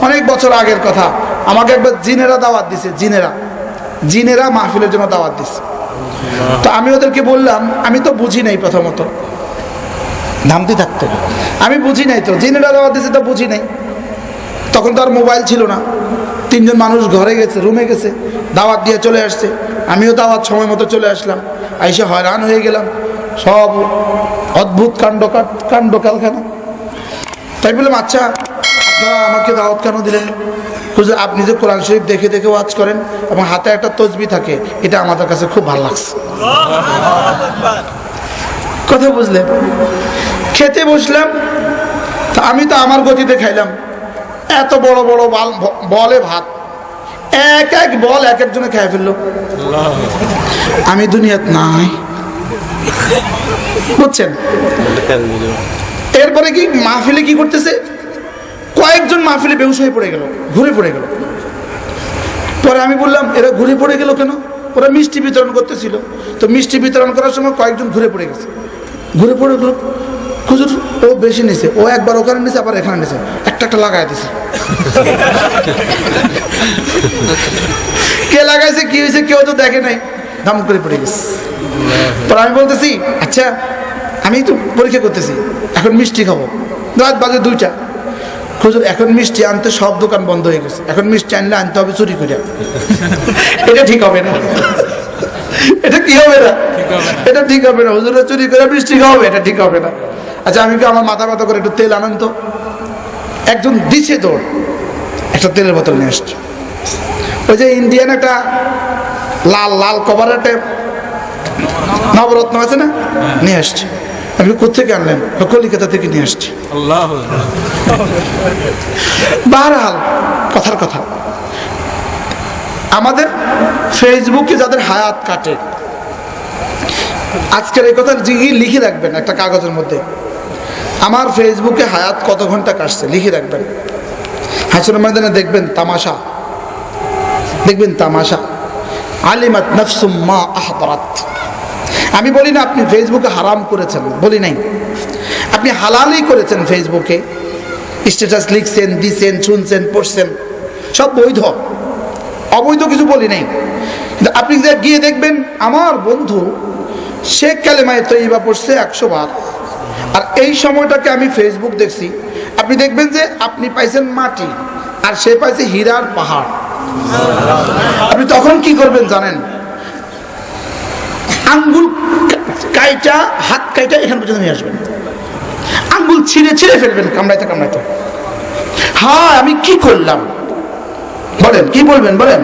অনেক বছর আগের কথা, আমাকে একবার জিনেরা দাওয়াত দিছে। জিনেরা মাহফিলের জন্য দাওয়াত দিছে। তো আমি ওদেরকে বললাম, আমি তো বুঝি নাই, প্রথমত ধামতি থাকতো, আমি বুঝি নাই, তো জিনেরা দাওয়াত দিছে তো বুঝি নাই। তখন তো আর মোবাইল ছিল না। তিনজন মানুষ ঘরে গেছে, রুমে গেছে, দাওয়াত দিয়ে চলে আসছে। আমিও দাওয়াত সময় মতো চলে আসলাম। আইসে হয়রান হয়ে গেলাম, সব অদ্ভুত কাণ্ড কারখানা। তাই বললাম, আচ্ছা আপনারা আমাকে দাওয়াত কেন দিলেন? হুজুর, আপনি যে কোরআন শরীফ দেখে দেখে ওয়াজ করেন এবং হাতে একটা তসবিহ থাকে, এটা আমাদের কাছে খুব ভালো লাগছে। কথা বুঝলেন? খেতে বসলাম, তা আমি তো আমার গতিতে খাইলাম। এত বড় বড় বলে ভাত, এক এক বল এক একজনে খেয়ে ফেললো। আমি দুনিয়াত নাই, বুঝছেন? এরপরে কি মাহফিলে কি করতেছে, কয়েকজন মাহফিলে বেহুশ হয়ে পড়ে গেল, ঘুরে পড়ে গেল। পরে আমি বললাম, এরা ঘুরে পড়ে গেল কেন? ওরা মিষ্টি বিতরণ করতেছিল, তো মিষ্টি বিতরণ করার সময় কয়েকজন ঘুরে পড়ে গেছে। ঘুরে পড়ে গেল, হুজুর ও বেশি নিছে, ও একবার ওখানে নিছে, আবার এখানে নিছে, একটা লাগাই দিছে। কে লাগাইছে, কি হয়েছে, কেউ তো দেখে নাই, দাম করে পড়ে গেছে। পরে আমি বলতেছি, আচ্ছা আমি তো পরীক্ষা করতেছি, এখন মিষ্টি খাবো, রাত বাজে 2টা। হুজুর এখন মিষ্টি আনতে সব দোকান বন্ধ হয়ে গেছে, এখন মিষ্টি আনলে আনতে হবে চুরি করে। এটা ঠিক হবে না, এটা কি হবে না, এটা ঠিক হবে না। হুজুরে চুরি করে মিষ্টি খাওয়াবে, এটা ঠিক হবে না। আচ্ছা আমি কি, আমার মাথা ব্যথা করে একটু তেল আনেন তো। একজন দিছে দৌড়, একটা তেলের বোতল নিয়ে আসছে। ওই যে ইন্ডিয়ান একটা লাল লাল কভার একটা নবরত্ন আছে না, নিয়ে আসছে। আমি কোথেকে আনলেন? কলিকাতা থেকে নিয়ে আসছি। বারহাল কথার কথা, আমাদের ফেসবুকে যাদের হায়াত কাটে, আজকের এই কথা লিখে রাখবেন একটা কাগজের মধ্যে, আমার ফেসবুকে হায়াত কত ঘন্টা কাটছে লিখে রাখবেন। হাসরের ময়দানে দেখবেন তামাশা, দেখবেন তামাশা। আলিমাত নাফসুম মা আহদারাত। আমি বলি না আপনি ফেসবুকে হারাম করেছেন, বলি নাই, আপনি হালালই করেছেন। ফেসবুকে স্ট্যাটাস লিখছেন, দিছেন, শুনছেন, পড়ছেন, সব বৈধ, অবৈধ কিছু বলি নাই। কিন্তু আপনি গিয়ে দেখবেন আমার বন্ধু সে কালেমায়ে তয়্যিবা পড়ছে 100 বার, আর এই সময়টাকে আমি ফেসবুক দেখছি, আপনি দেখবেন যে আপনি পাইছেন মাটি আর সে পাইছে হীরার পাহাড়। আপনি তখন কি করবেন জানেন? আঙ্গুল কাইটা, হাত কাইটা এখান পর্যন্ত নিয়ে আসবেন, আঙ্গুল ছিঁড়ে ছিঁড়ে ফেলবেন, কামড়াইতে কামড়াইতে। হ্যাঁ আমি কি করলাম বলেন, কি বলবেন বলেন?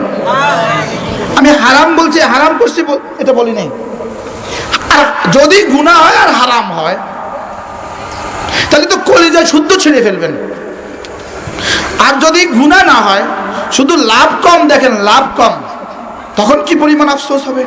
আমি হারাম বলছি, হারাম করছি এটা বলি নাই। আর যদি গুনাহ হয় আর হারাম হয়, তাহলে তো কলিজা শুদ্ধ ছিঁড়ে ফেলবেন। আর যদি গুনাহ না হয়, শুধু লাভ কম দেখেন, লাভ কম, তখন কি পরিমাণ আফসোস হবে।